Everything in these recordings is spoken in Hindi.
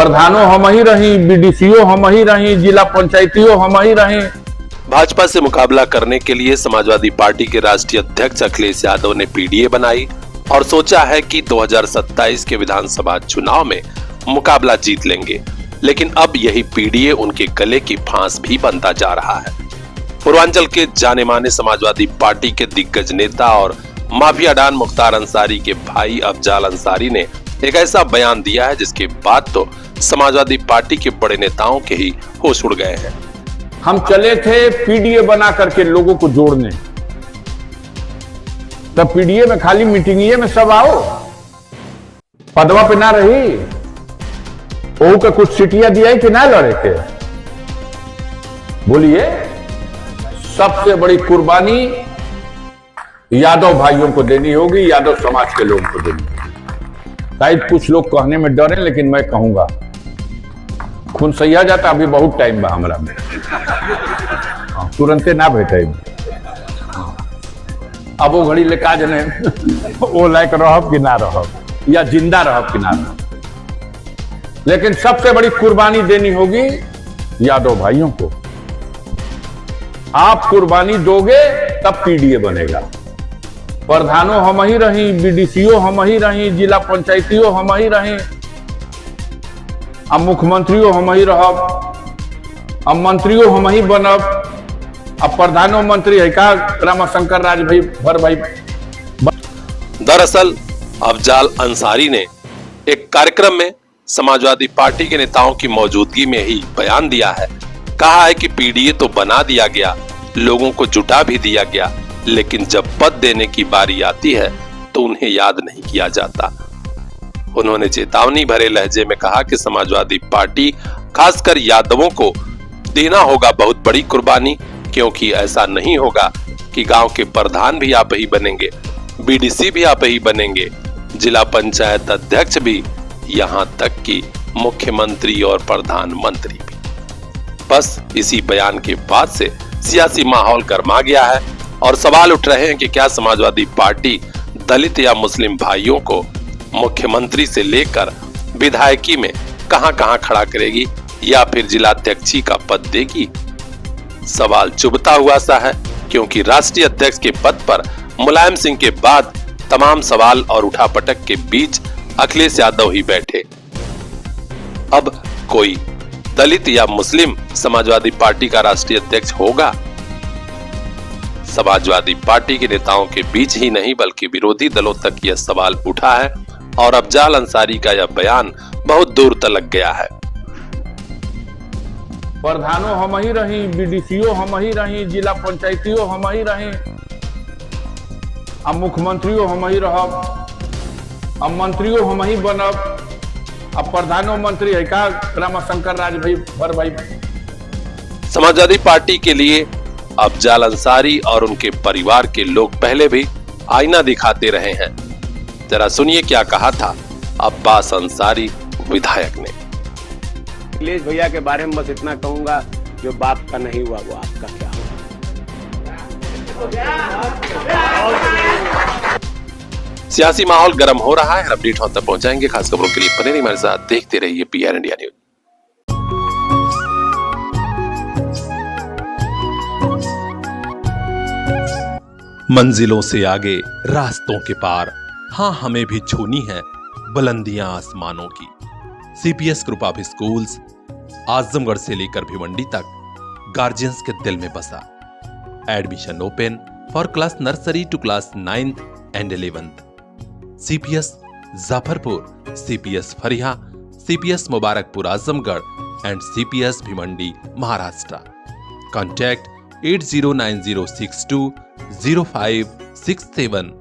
प्रधानों हम ही रही, बीडीसीओ हम ही रही, जिला पंचायतियों हम ही रही। भाजपा से मुकाबला करने के लिए समाजवादी पार्टी के राष्ट्रीय अध्यक्ष अखिलेश यादव ने पीडीए बनाई और सोचा है कि 2027 के विधानसभा चुनाव में मुकाबला जीत लेंगे, लेकिन अब यही पीडीए उनके गले की फांस भी बनता जा रहा है। पूर्वांचल के जाने माने समाजवादी पार्टी के दिग्गज नेता और माफिया डॉन मुख्तार अंसारी के भाई अफजाल अंसारी ने एक ऐसा बयान दिया है जिसके बाद तो समाजवादी पार्टी के बड़े नेताओं के ही होश उड़ गए हैं। हम चले थे पीडीए बना करके लोगों को जोड़ने, तब पीडीए में खाली मीटिंगिए में सब आओ, पदवा पे ना रही। ओ का कुछ सीटियां दिया कि ना लड़े के? बोलिए। सबसे बड़ी कुर्बानी यादव भाइयों को देनी होगी, यादव समाज के लोगों को देनी होगी। शायद कुछ लोग कहने में डरे, लेकिन मैं कहूंगा खून सही जाता, अभी बहुत टाइम बा हमरा में, तुरंते ना भेटे। अब वो घड़ी ले का जने वो लायक रहब कि ना रहब, या जिंदा रहब कि ना रहब, लेकिन सबसे बड़ी कुर्बानी देनी होगी यादव भाइयों को। आप कुर्बानी दोगे तब पीडीए बनेगा। प्रधानों हम ही रही, बीडीसीओ हम ही रही, जिला पंचायतियों हम ही रही, अब मुख्यमंत्रियों हम ही रहब, अब मंत्रियों हम ही बनब, अब प्रधानमंत्री है का रामाशंकर राज भाई भर भाई। दरअसल अफजाल अंसारी ने एक कार्यक्रम में समाजवादी पार्टी के नेताओं की मौजूदगी में ही बयान दिया है। कहा है कि पीडीए तो बना दिया गया, लोगों को जुटा भी दिया गया, लेकिन जब पद देने की बारी आती है तो उन्हें याद नहीं किया जाता। उन्होंने चेतावनी भरे लहजे में कहा कि समाजवादी पार्टी खासकर यादवों को देना होगा बहुत बड़ी कुर्बानी, क्योंकि ऐसा नहीं होगा कि गांव के प्रधान भी आप ही बनेंगे, बीडीसी भी आप ही बनेंगे, जिला पंचायत अध्यक्ष भी, यहाँ तक कि मुख्यमंत्री और प्रधानमंत्री भी। बस इसी बयान के बाद से सियासी माहौल गर्मा गया है और सवाल उठ रहे हैं कि क्या समाजवादी पार्टी दलित या मुस्लिम भाइयों को मुख्यमंत्री से लेकर विधायकी में कहां-कहां खड़ा करेगी या फिर जिलाध्यक्षी का पद देगी। सवाल चुभता हुआ सा है, क्योंकि राष्ट्रीय अध्यक्ष के पद पर मुलायम सिंह के बाद तमाम सवाल और उठापटक के बीच अखिलेश यादव ही बैठे। अब कोई दलित या मुस्लिम समाजवादी पार्टी का राष्ट्रीय अध्यक्ष होगा? समाजवादी पार्टी के नेताओं के बीच ही नहीं बल्कि विरोधी दलों तक यह सवाल उठा है और अफजाल अंसारी का यह बयान बहुत दूर तलक गया है। प्रधानों हम ही रही, बीडीसीओ हम ही रही, जिला पंचायतियों हम ही रही, अब मुख्यमंत्रियों हम ही रहब, अब मंत्रियों हम ही बनब, अब प्रधानमंत्री है का रामाशंकर राज भाई भर भाई। समाजवादी पार्टी के लिए अफजाल अंसारी और उनके परिवार के लोग पहले भी आईना दिखाते रहे हैं। जरा सुनिए क्या कहा था अब्बास अंसारी विधायक ने। अखिलेश भैया के बारे में बस इतना कहूंगा, जो बाप का नहीं हुआ वो आपका क्या होगा। सियासी माहौल गर्म हो रहा है। अपडेट हम तक पहुंचाएंगे। खास खबरों के लिए बने रहिए हमारे साथ, देखते रहिए पीआर इंडिया न्यूज। मंजिलों से आगे रास्तों के पार, हाँ हमें भी छूनी है बुलंदियां आसमानों की। CPS group of schools Azamgarh से लेकर भिवंडी तक गार्जियंस के दिल में बसा। Admission open for class nursery to class 9th and 11th। CPS Jafarpur, CPS Pharia, CPS Mubarakpur Azamgarh and CPS Bhiwandi Maharashtra. Contact 8090620567।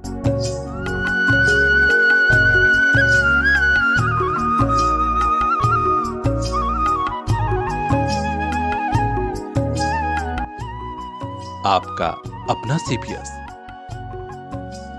आपका अपना सीपीएस।